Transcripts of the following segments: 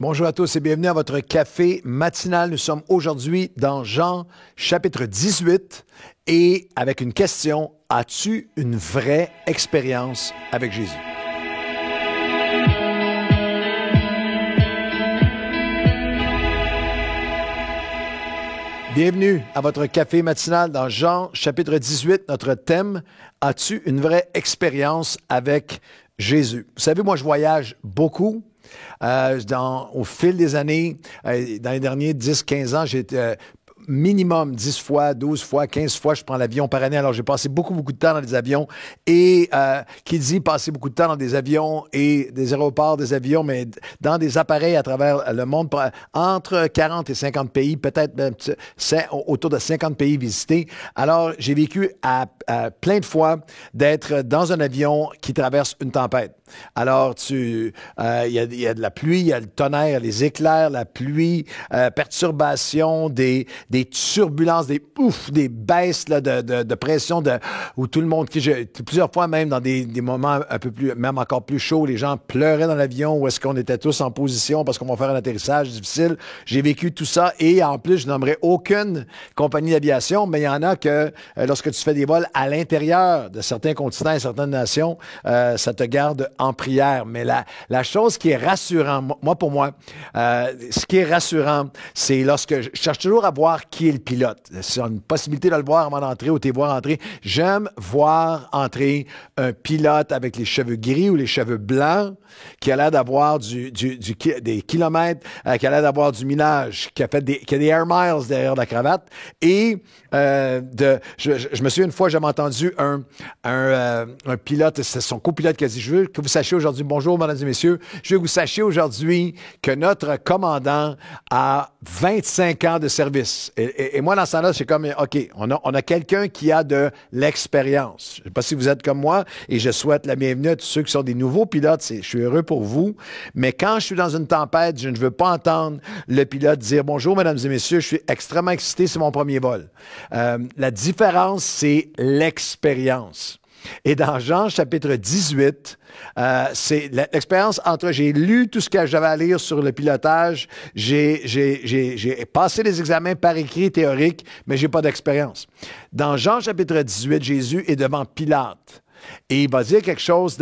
Bonjour à tous et bienvenue à votre café matinal. Nous sommes aujourd'hui dans Jean chapitre 18 et avec une question, as-tu une vraie expérience avec Jésus? Bienvenue à votre café matinal dans Jean chapitre 18. Notre thème, as-tu une vraie expérience avec Jésus? Vous savez, moi je voyage beaucoup. Au fil des années, dans les derniers 10-15 ans, j'ai minimum 10 fois, 12 fois, 15 fois, je prends l'avion par année. Alors, j'ai passé beaucoup de temps dans des avions. Et qui dit passer beaucoup de temps dans des avions et des aéroports, des avions, mais dans des appareils à travers le monde, entre 40 et 50 pays, peut-être même autour de 50 pays visités. Alors, j'ai vécu plein de fois d'être dans un avion qui traverse une tempête. Alors, il y a de la pluie, il y a le tonnerre, les éclairs, la pluie, perturbation, des turbulences, des baisses là, de pression, où tout le monde, plusieurs fois même dans des moments un peu plus, même encore plus chauds, les gens pleuraient dans l'avion, où est-ce qu'on était tous en position parce qu'on va faire un atterrissage difficile. J'ai vécu tout ça et en plus, je nommerai aucune compagnie d'aviation, mais il y en a que lorsque tu fais des vols à l'intérieur de certains continents et certaines nations, ça te garde en prière. Mais la chose qui est rassurante, pour moi, ce qui est rassurant, c'est lorsque je cherche toujours à voir qui est le pilote. C'est une possibilité de le voir avant d'entrer ou de te voir entrer. J'aime voir entrer un pilote avec les cheveux gris ou les cheveux blancs qui a l'air d'avoir des kilomètres, qui a l'air d'avoir du minage, qui a des air miles derrière la cravate. Et je me souviens une fois, j'avais entendu un pilote, c'est son copilote qui a dit, je veux que vous sachiez aujourd'hui, bonjour mesdames et messieurs, je veux que vous sachiez aujourd'hui que notre commandant a 25 ans de service. Et moi, dans ce temps-là, c'est comme, OK, on a quelqu'un qui a de l'expérience. Je ne sais pas si vous êtes comme moi, et je souhaite la bienvenue à tous ceux qui sont des nouveaux pilotes. Je suis heureux pour vous. Mais quand je suis dans une tempête, je ne veux pas entendre le pilote dire, bonjour mesdames et messieurs, je suis extrêmement excité, c'est mon premier vol. La différence, c'est l'expérience. Et dans Jean chapitre 18, c'est l'expérience entre j'ai lu tout ce que j'avais à lire sur le pilotage, j'ai passé les examens par écrit théorique, mais j'ai pas d'expérience. Dans Jean chapitre 18, Jésus est devant Pilate. Et il va dire quelque chose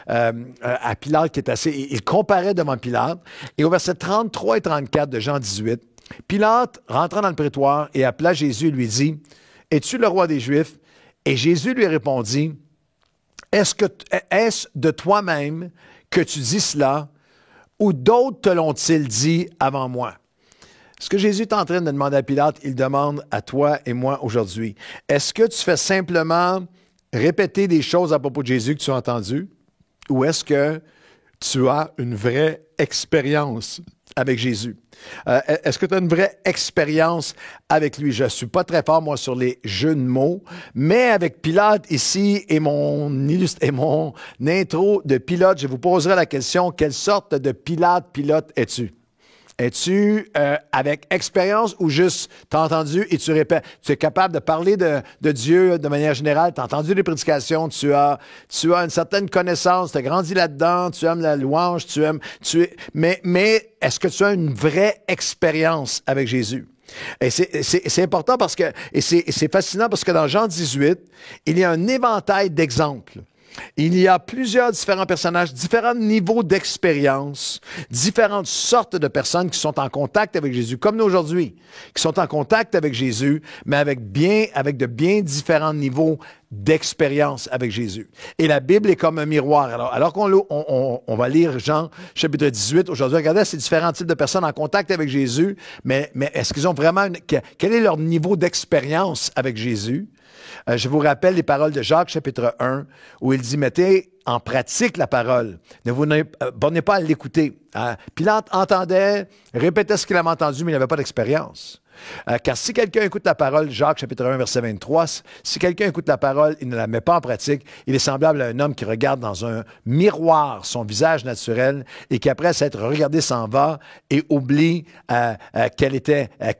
à Pilate qui est assez... Il comparait devant Pilate. Et au verset 33 et 34 de Jean 18, Pilate rentra dans le prétoire et appela Jésus et lui dit, « Es-tu le roi des Juifs? » Et Jésus lui répondit, « Est-ce de toi-même que tu dis cela, ou d'autres te l'ont-ils dit avant moi? » Ce que Jésus est en train de demander à Pilate, il demande à toi et moi aujourd'hui. Est-ce que tu fais simplement répéter des choses à propos de Jésus que tu as entendues, ou est-ce que tu as une vraie expérience avec Jésus? Est-ce que tu as une vraie expérience avec lui? Je ne suis pas très fort, moi, sur les jeux de mots, mais avec Pilate ici et mon intro de pilote, je vous poserai la question, quelle sorte de pilote es-tu? Es-tu avec expérience ou juste t'as entendu et tu répètes? Tu es capable de parler de Dieu de manière générale, tu as entendu les prédications, tu as une certaine connaissance, tu as grandi là-dedans, tu aimes la louange, mais est-ce que tu as une vraie expérience avec Jésus? Et c'est important parce que, et c'est fascinant parce que dans Jean 18, il y a un éventail d'exemples. Il y a plusieurs différents personnages, différents niveaux d'expérience, différentes sortes de personnes qui sont en contact avec Jésus, comme nous aujourd'hui, qui sont en contact avec Jésus, mais avec de bien différents niveaux d'expérience avec Jésus. Et la Bible est comme un miroir. Alors qu'on va lire Jean chapitre 18 aujourd'hui, regardez ces différents types de personnes en contact avec Jésus, mais est-ce qu'ils ont vraiment... Quel est leur niveau d'expérience avec Jésus? Je vous rappelle les paroles de Jacques, chapitre 1, où il dit, mettez en pratique la parole. Ne vous bornez pas à l'écouter. Pilate entendait, répétait ce qu'il avait entendu, mais il n'avait pas d'expérience. Car si quelqu'un écoute la parole, Jacques chapitre 1, verset 23, si quelqu'un écoute la parole, il ne la met pas en pratique, il est semblable à un homme qui regarde dans un miroir son visage naturel et qui, après s'être regardé, s'en va et oublie quelle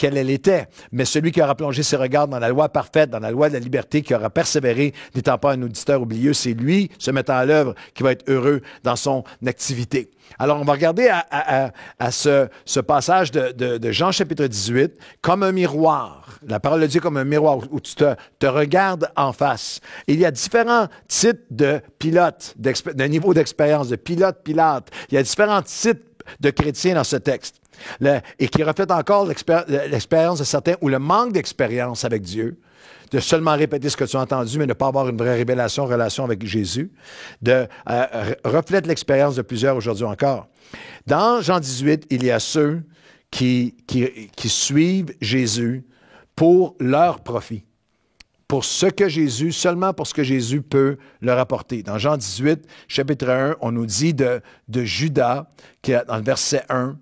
elle était. Mais celui qui aura plongé ses regards dans la loi parfaite, dans la loi de la liberté, qui aura persévéré, n'étant pas un auditeur oublieux, c'est lui, se mettant à l'œuvre, qui va être heureux dans son activité. Alors, on va regarder à ce passage de Jean chapitre 18 comme un miroir. La parole de Dieu comme un miroir où tu te regardes en face. Il y a différents types de pilotes, de niveau d'expérience, de pilote-pilote. Il y a différents types de chrétiens dans ce texte. Et qui reflètent encore l'expérience de certains ou le manque d'expérience avec Dieu, de seulement répéter ce que tu as entendu, mais ne pas avoir une vraie relation avec Jésus, reflète l'expérience de plusieurs aujourd'hui encore. Dans Jean 18, il y a ceux qui suivent Jésus pour leur profit, pour ce que Jésus, seulement pour ce que Jésus peut leur apporter. Dans Jean 18, chapitre 1, on nous dit de Judas, qui est dans le verset 1,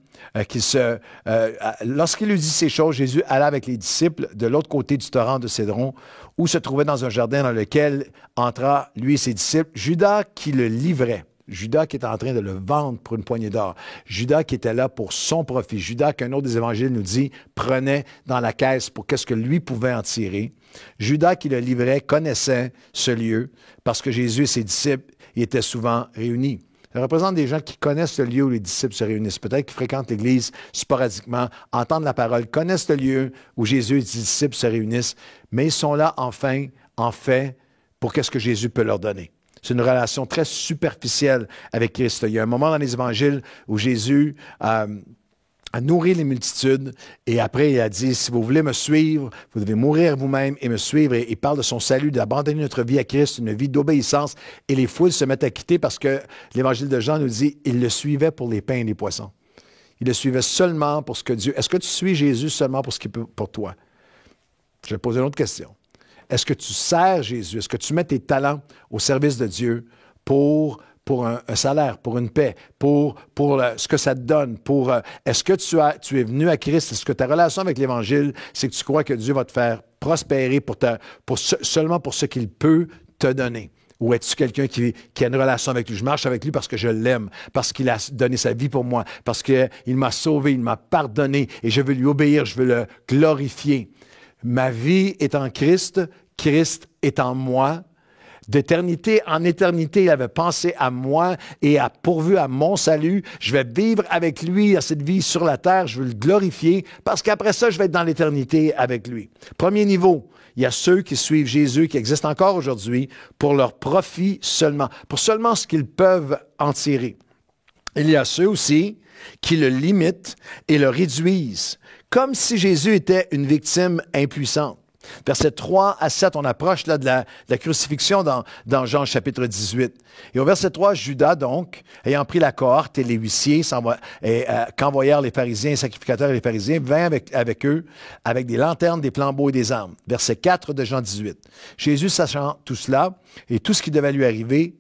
lorsqu'il lui dit ces choses, Jésus alla avec les disciples de l'autre côté du torrent de Cédron, où se trouvait dans un jardin dans lequel entra, lui et ses disciples, Judas qui le livrait. Judas qui était en train de le vendre pour une poignée d'or. Judas qui était là pour son profit. Judas qu'un autre des évangiles nous dit prenait dans la caisse pour qu'est-ce que lui pouvait en tirer. Judas qui le livrait connaissait ce lieu parce que Jésus et ses disciples y étaient souvent réunis. Ça représente des gens qui connaissent le lieu où les disciples se réunissent. Peut-être qu'ils fréquentent l'Église sporadiquement, entendent la parole, connaissent le lieu où Jésus et ses disciples se réunissent, mais ils sont là en fait, pour qu'est-ce que Jésus peut leur donner. C'est une relation très superficielle avec Christ. Il y a un moment dans les évangiles où Jésus a nourri les multitudes et après il a dit, si vous voulez me suivre, vous devez mourir vous-même et me suivre. Et il parle de son salut, d'abandonner notre vie à Christ, une vie d'obéissance. Et les foules se mettent à quitter parce que l'évangile de Jean nous dit, il le suivait pour les pains et les poissons. Il le suivait seulement pour ce que Dieu... Est-ce que tu suis Jésus seulement pour ce qu'il peut pour toi? Je vais poser une autre question. Est-ce que tu sers Jésus? Est-ce que tu mets tes talents au service de Dieu pour un salaire, pour une paix, pour ce que ça te donne? Est-ce que tu es venu à Christ? Est-ce que ta relation avec l'Évangile, c'est que tu crois que Dieu va te faire prospérer seulement pour ce qu'il peut te donner? Ou es-tu quelqu'un qui a une relation avec lui? Je marche avec lui parce que je l'aime, parce qu'il a donné sa vie pour moi, parce qu'il m'a sauvé, il m'a pardonné et je veux lui obéir, je veux le glorifier. Ma vie est en Christ, Christ est en moi. D'éternité en éternité, il avait pensé à moi et a pourvu à mon salut. Je vais vivre avec lui à cette vie sur la terre. Je veux le glorifier parce qu'après ça, je vais être dans l'éternité avec lui. Premier niveau, il y a ceux qui suivent Jésus, qui existent encore aujourd'hui, pour leur profit seulement, pour seulement ce qu'ils peuvent en tirer. Il y a ceux aussi qui le limitent et le réduisent, comme si Jésus était une victime impuissante. Versets 3 à 7, on approche là de la crucifixion dans Jean chapitre 18. Et au verset 3, Judas donc, ayant pris la cohorte et les huissiers qu'envoyèrent les pharisiens, les sacrificateurs et les pharisiens, vint avec eux, avec des lanternes, des flambeaux et des armes. Verset 4 de Jean 18. Jésus sachant tout cela et tout ce qui devait lui arriver,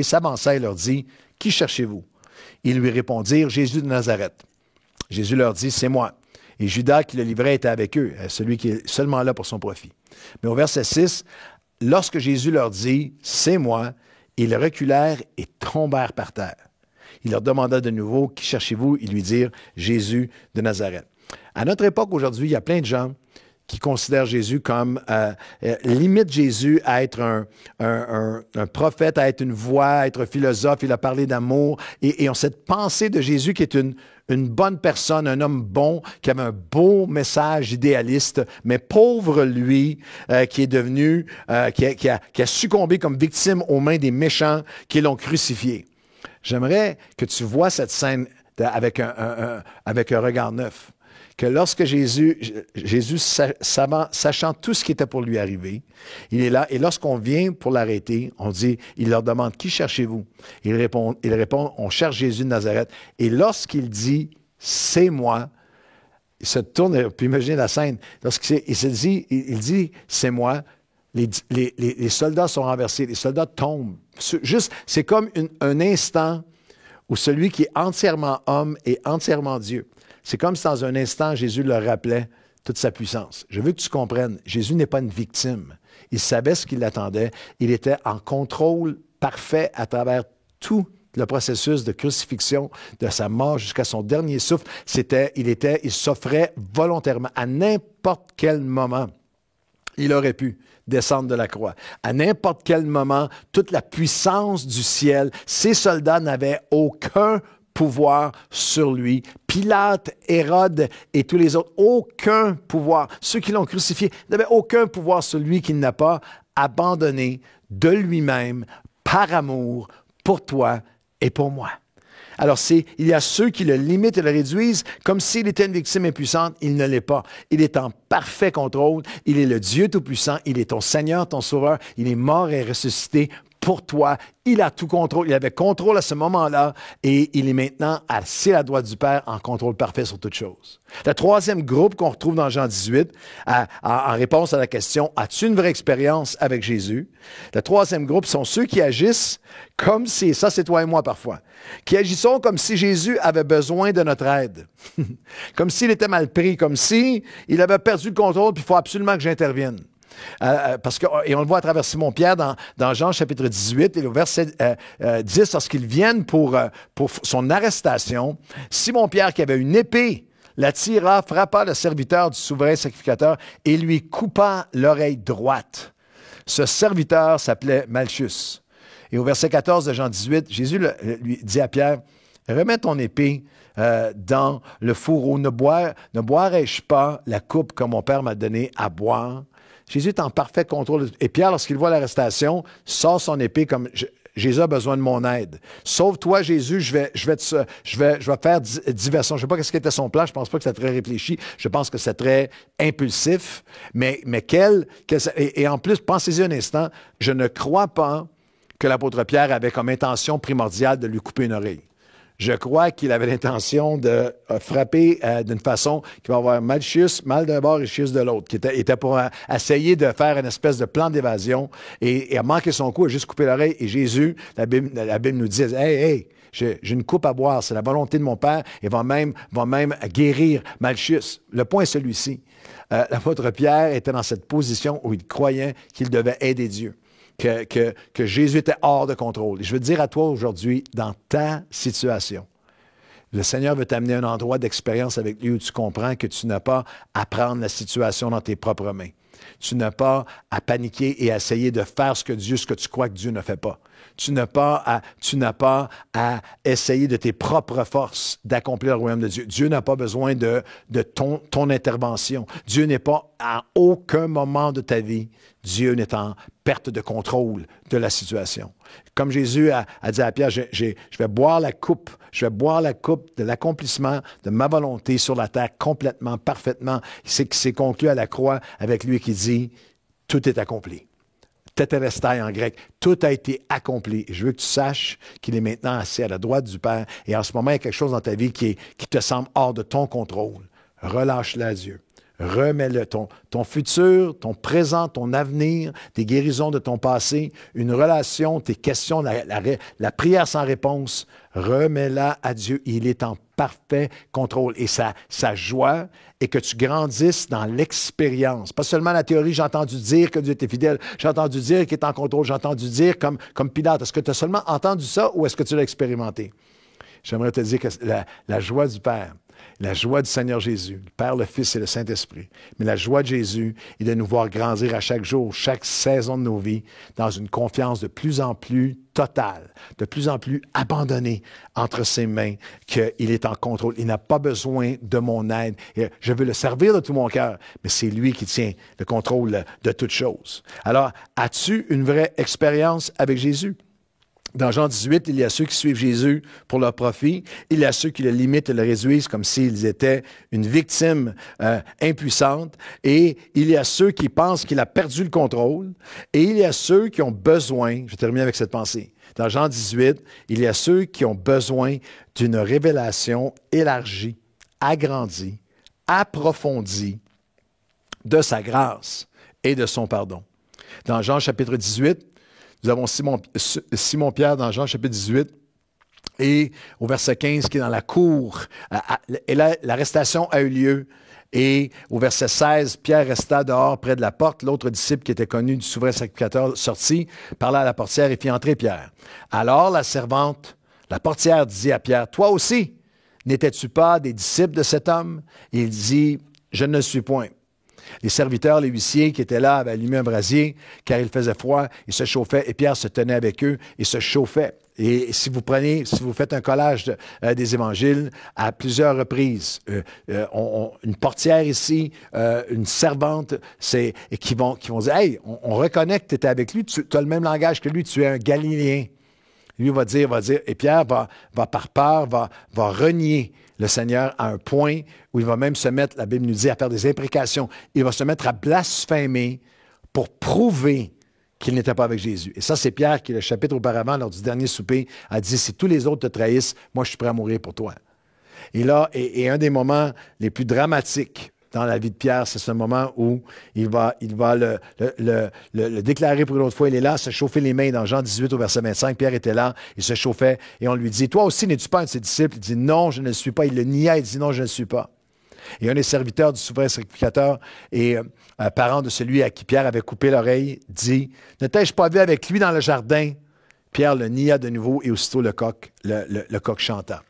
s'avança et leur dit, « Qui cherchez-vous? » Ils lui répondirent, « Jésus de Nazareth. » Jésus leur dit, « C'est moi. » Et Judas qui le livrait était avec eux, celui qui est seulement là pour son profit. Mais au verset 6, lorsque Jésus leur dit « C'est moi », ils reculèrent et tombèrent par terre. Il leur demanda de nouveau « Qui cherchez-vous » Ils lui dirent « Jésus de Nazareth ». À notre époque, aujourd'hui, il y a plein de gens qui considèrent Jésus comme, limite Jésus à être un prophète, à être une voix, à être un philosophe. Il a parlé d'amour. Et on cette pensée de Jésus qui est une bonne personne, un homme bon, qui avait un beau message idéaliste, mais pauvre lui, qui est devenu, qui a succombé comme victime aux mains des méchants qui l'ont crucifié. J'aimerais que tu vois cette scène avec un regard neuf. Que lorsque Jésus sachant tout ce qui était pour lui arriver, il est là, et lorsqu'on vient pour l'arrêter, il leur demande, « Qui cherchez-vous? » Il répond, « On cherche Jésus de Nazareth. » Et lorsqu'il dit, « C'est moi », il se tourne, on peut imaginer la scène, il dit, « C'est moi », les soldats sont renversés, les soldats tombent. C'est comme un instant où celui qui est entièrement homme est entièrement Dieu. C'est comme si dans un instant, Jésus leur rappelait toute sa puissance. Je veux que tu comprennes, Jésus n'est pas une victime. Il savait ce qui l'attendait. Il était en contrôle parfait à travers tout le processus de crucifixion, de sa mort jusqu'à son dernier souffle. Il s'offrait volontairement à n'importe quel moment. Il aurait pu descendre de la croix. À n'importe quel moment, toute la puissance du ciel, ces soldats n'avaient aucun pouvoir sur lui. Pilate, Hérode et tous les autres, aucun pouvoir. Ceux qui l'ont crucifié n'avaient aucun pouvoir sur lui qu'il n'a pas abandonné de lui-même par amour pour toi et pour moi. Alors, il y a ceux qui le limitent et le réduisent comme s'il était une victime impuissante. Il ne l'est pas. Il est en parfait contrôle. Il est le Dieu Tout-Puissant. Il est ton Seigneur, ton Sauveur. Il est mort et ressuscité pour toi. Il a tout contrôle. Il avait contrôle à ce moment-là et il est maintenant assis à la droite du Père en contrôle parfait sur toutes choses. Le troisième groupe qu'on retrouve dans Jean 18, en réponse à la question « As-tu une vraie expérience avec Jésus? » Le troisième groupe sont ceux qui agissent comme si, ça c'est toi et moi parfois, qui agissons comme si Jésus avait besoin de notre aide, comme s'il était mal pris, comme s'il avait perdu le contrôle puis il faut absolument que j'intervienne. Et on le voit à travers Simon-Pierre dans Jean chapitre 18 et au verset 10, lorsqu'ils viennent pour son arrestation, Simon-Pierre qui avait une épée, la tira, frappa le serviteur du souverain sacrificateur et lui coupa l'oreille droite. Ce serviteur s'appelait Malchus. Et au verset 14 de Jean 18, Jésus lui dit à Pierre, « Remets ton épée dans le fourreau, ne boirai-je pas la coupe que mon Père m'a donnée à boire? » Jésus est en parfait contrôle. Et Pierre, lorsqu'il voit l'arrestation, sort son épée comme Jésus a besoin de mon aide. Sauve-toi, Jésus, je vais faire diversion. Je ne sais pas ce qu'était son plan. Je ne pense pas que c'était très réfléchi. Je pense que c'est très impulsif. Mais et en plus, pensez-y un instant, je ne crois pas que l'apôtre Pierre avait comme intention primordiale de lui couper une oreille. Je crois qu'il avait l'intention de frapper d'une façon qui va avoir mal d'un bord et chius de l'autre, qui était pour essayer de faire une espèce de plan d'évasion et a manqué son coup, a juste coupé l'oreille. Et Jésus, la Bible nous dit, « Hey, j'ai une coupe à boire, c'est la volonté de mon Père et va même guérir Malchus. » Le point est celui-ci. L'apôtre Pierre était dans cette position où il croyait qu'il devait aider Dieu. Que Jésus était hors de contrôle. Et je veux te dire à toi aujourd'hui, dans ta situation, le Seigneur veut t'amener à un endroit d'expérience avec lui où tu comprends que tu n'as pas à prendre la situation dans tes propres mains. Tu n'as pas à paniquer et à essayer de faire ce que tu crois que Dieu ne fait pas. Tu n'as pas à essayer de tes propres forces d'accomplir le royaume de Dieu. Dieu n'a pas besoin de ton intervention. Dieu n'est pas à aucun moment de ta vie, Dieu n'est en perte de contrôle de la situation. Comme Jésus a dit à Pierre, je vais boire la coupe de l'accomplissement de ma volonté sur la terre complètement, parfaitement. C'est conclu à la croix avec lui qui dit, tout est accompli. Tételestai en grec, tout a été accompli. Je veux que tu saches qu'il est maintenant assis à la droite du Père et en ce moment, il y a quelque chose dans ta vie qui te semble hors de ton contrôle. Relâche-le à Dieu. Remets-le, ton futur, ton présent, ton avenir, des guérisons de ton passé, une relation, tes questions, la prière sans réponse, remets-la à Dieu. Il est en parfait contrôle. Et sa joie est que tu grandisses dans l'expérience. Pas seulement la théorie, j'ai entendu dire que Dieu était fidèle, j'ai entendu dire qu'il est en contrôle, j'ai entendu dire comme Pilate. Est-ce que tu as seulement entendu ça ou est-ce que tu l'as expérimenté? J'aimerais te dire que la joie du Père, la joie du Seigneur Jésus, le Père, le Fils et le Saint-Esprit. Mais la joie de Jésus est de nous voir grandir à chaque jour, chaque saison de nos vies, dans une confiance de plus en plus totale, de plus en plus abandonnée entre ses mains, qu'il est en contrôle. Il n'a pas besoin de mon aide. Et je veux le servir de tout mon cœur, mais c'est lui qui tient le contrôle de toutes choses. Alors, as-tu une vraie expérience avec Jésus? Dans Jean 18, il y a ceux qui suivent Jésus pour leur profit. Il y a ceux qui le limitent et le réduisent comme s'ils étaient une victime impuissante. Et il y a ceux qui pensent qu'il a perdu le contrôle. Et il y a ceux qui ont besoin, je termine avec cette pensée, dans Jean 18, il y a ceux qui ont besoin d'une révélation élargie, agrandie, approfondie de sa grâce et de son pardon. Dans Jean chapitre 18, nous avons Simon-Pierre dans Jean chapitre 18 et au verset 15 qui est dans la cour. Et là, l'arrestation a eu lieu. Et au verset 16, Pierre resta dehors près de la porte. L'autre disciple qui était connu du souverain sacrificateur sortit, parla à la portière et fit entrer Pierre. Alors la servante, la portière dit à Pierre, « Toi aussi, n'étais-tu pas des disciples de cet homme? » Et il dit, « Je ne le suis point. » Les serviteurs, les huissiers qui étaient là avaient allumé un brasier car il faisait froid, ils se chauffaient et Pierre se tenait avec eux et se chauffait. Et si vous faites un collage des évangiles à plusieurs reprises, une portière ici, une servante, qui vont dire, hey, on reconnaît que tu étais avec lui, tu as le même langage que lui, tu es un Galiléen. Lui va dire, et Pierre va par peur, va renier le Seigneur à un point où il va même se mettre, la Bible nous dit, à faire des imprécations. Il va se mettre à blasphémer pour prouver qu'il n'était pas avec Jésus. Et ça, c'est Pierre qui, le chapitre auparavant, lors du dernier souper, a dit, si tous les autres te trahissent, moi, je suis prêt à mourir pour toi. Et là, et un des moments les plus dramatiques dans la vie de Pierre, c'est ce moment où il va le déclarer pour une autre fois. Il est là, se chauffer les mains dans Jean 18 au verset 25. Pierre était là, il se chauffait et on lui dit, toi aussi, n'es-tu pas un de ses disciples? Il dit, non, je ne le suis pas. Il le nia, il dit, non, je ne le suis pas. Et un des serviteurs du souverain sacrificateur et parent de celui à qui Pierre avait coupé l'oreille dit, ne t'ai-je pas vu avec lui dans le jardin? Pierre le nia de nouveau et aussitôt le coq chanta.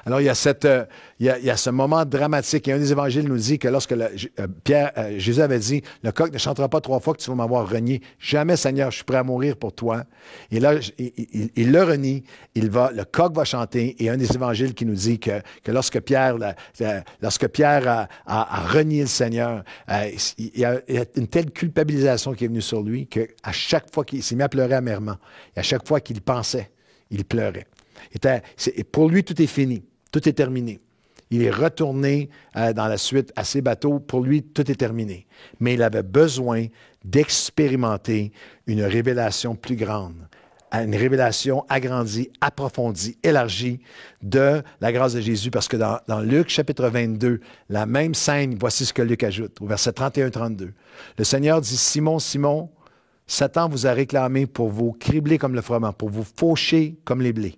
Alors, il y a ce moment dramatique. Et un des évangiles nous dit que lorsque Jésus avait dit, le coq ne chantera pas 3 fois que tu vas m'avoir renié. Jamais, Seigneur, je suis prêt à mourir pour toi. Et là, il le renie. Le coq va chanter. Et un des évangiles qui nous dit que lorsque Pierre a renié le Seigneur, il y a une telle culpabilisation qui est venue sur lui qu'à chaque fois qu'il s'est mis à pleurer amèrement, et à chaque fois qu'il pensait, il pleurait. Et pour lui, tout est fini. Tout est terminé. Il est retourné dans la suite à ses bateaux. Pour lui, tout est terminé. Mais il avait besoin d'expérimenter une révélation plus grande, une révélation agrandie, approfondie, élargie de la grâce de Jésus. Parce que dans Luc chapitre 22, la même scène, voici ce que Luc ajoute, au verset 31-32. Le Seigneur dit, Simon, Simon, Satan vous a réclamé pour vous cribler comme le froment, pour vous faucher comme les blés.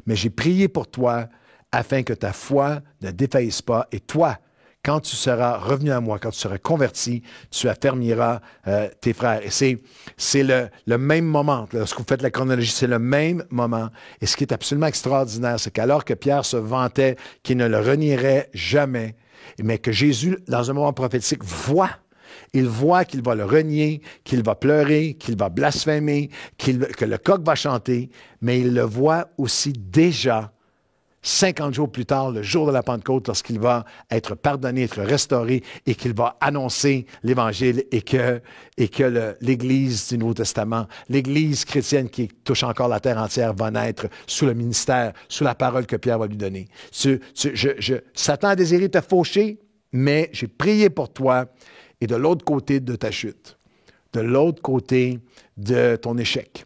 Mais j'ai prié pour toi afin que ta foi ne défaillisse pas. Et toi, quand tu seras revenu à moi, quand tu seras converti, tu affermiras tes frères. Et c'est le même moment. Lorsque vous faites la chronologie, c'est le même moment. Et ce qui est absolument extraordinaire, c'est qu'alors que Pierre se vantait qu'il ne le renierait jamais, mais que Jésus, dans un moment prophétique, il voit qu'il va le renier, qu'il va pleurer, qu'il va blasphémer, que le coq va chanter, mais il le voit aussi déjà 50 jours plus tard, le jour de la Pentecôte, lorsqu'il va être pardonné, être restauré et qu'il va annoncer l'Évangile et que l'Église du Nouveau Testament, l'Église chrétienne qui touche encore la terre entière, va naître sous le ministère, sous la parole que Pierre va lui donner. Satan a désiré te faucher, mais j'ai prié pour toi et de l'autre côté de ta chute, de l'autre côté de ton échec,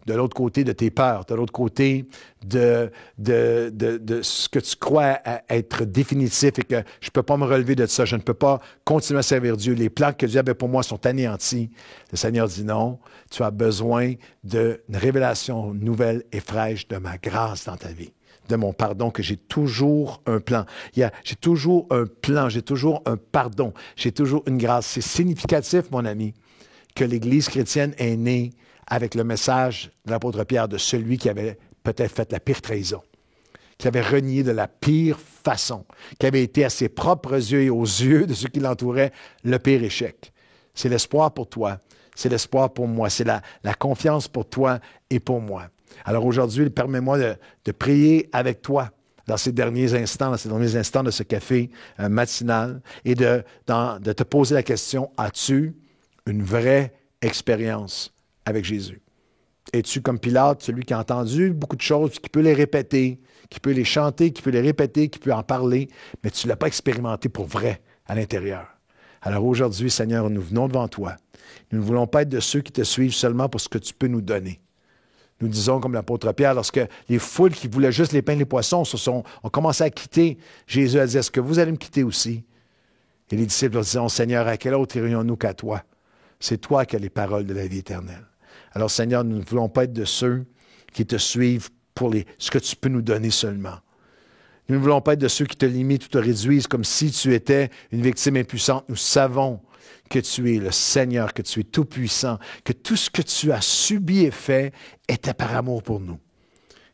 de l'autre côté de tes peurs, de l'autre côté de ce que tu crois être définitif et que je ne peux pas me relever de ça, je ne peux pas continuer à servir Dieu. Les plans que Dieu avait pour moi sont anéantis. Le Seigneur dit non, tu as besoin d'une révélation nouvelle et fraîche de ma grâce dans ta vie, de mon pardon, que j'ai toujours un plan. J'ai toujours un plan, j'ai toujours un pardon, j'ai toujours une grâce. C'est significatif, mon ami, que l'Église chrétienne est née avec le message de l'apôtre Pierre de celui qui avait peut-être fait la pire trahison, qui avait renié de la pire façon, qui avait été à ses propres yeux et aux yeux de ceux qui l'entouraient le pire échec. C'est l'espoir pour toi, c'est l'espoir pour moi, c'est la confiance pour toi et pour moi. Alors aujourd'hui, permets-moi de prier avec toi dans ces derniers instants de ce café matinal et de te poser la question, as-tu une vraie expérience avec Jésus? Es-tu comme Pilate, celui qui a entendu beaucoup de choses, qui peut les répéter, qui peut les chanter, qui peut les répéter, qui peut en parler, mais tu ne l'as pas expérimenté pour vrai à l'intérieur? Alors aujourd'hui, Seigneur, nous venons devant toi. Nous ne voulons pas être de ceux qui te suivent seulement pour ce que tu peux nous donner. Nous disons comme l'apôtre Pierre, lorsque les foules qui voulaient juste les pains et les poissons ont commencé à quitter, Jésus a dit, est-ce que vous allez me quitter aussi? Et les disciples leur disaient, Seigneur, à quel autre irions-nous qu'à toi? C'est toi qui as les paroles de la vie éternelle. Alors Seigneur, nous ne voulons pas être de ceux qui te suivent pour ce que tu peux nous donner seulement. Nous ne voulons pas être de ceux qui te limitent ou te réduisent comme si tu étais une victime impuissante. Nous savons que tu es le Seigneur, que tu es tout-puissant, que tout ce que tu as subi et fait était par amour pour nous.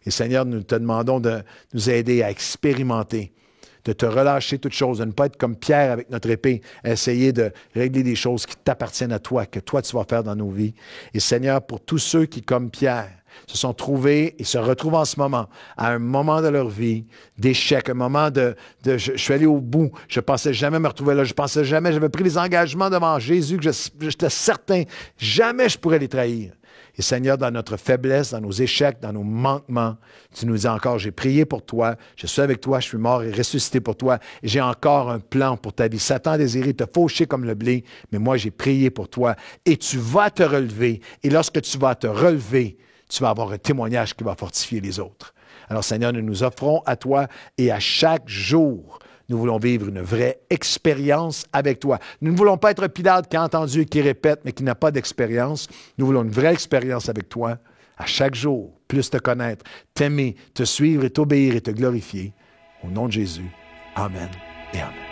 Et Seigneur, nous te demandons de nous aider à expérimenter de te relâcher toutes choses, de ne pas être comme Pierre avec notre épée, essayer de régler des choses qui t'appartiennent à toi, que toi tu vas faire dans nos vies. Et Seigneur, pour tous ceux qui, comme Pierre, se sont trouvés et se retrouvent en ce moment, à un moment de leur vie, d'échec, un moment je suis allé au bout, je pensais jamais me retrouver là, je pensais jamais, j'avais pris des engagements devant Jésus que j'étais certain, jamais je pourrais les trahir. Et Seigneur, dans notre faiblesse, dans nos échecs, dans nos manquements, tu nous dis encore, j'ai prié pour toi, je suis avec toi, je suis mort et ressuscité pour toi, et j'ai encore un plan pour ta vie. Satan a désiré te faucher comme le blé, mais moi j'ai prié pour toi, et tu vas te relever, et lorsque tu vas te relever, tu vas avoir un témoignage qui va fortifier les autres. Alors Seigneur, nous nous offrons à toi, et à chaque jour, nous voulons vivre une vraie expérience avec toi. Nous ne voulons pas être Pilate qui a entendu et qui répète, mais qui n'a pas d'expérience. Nous voulons une vraie expérience avec toi, à chaque jour, plus te connaître, t'aimer, te suivre et t'obéir et te glorifier. Au nom de Jésus, amen et amen.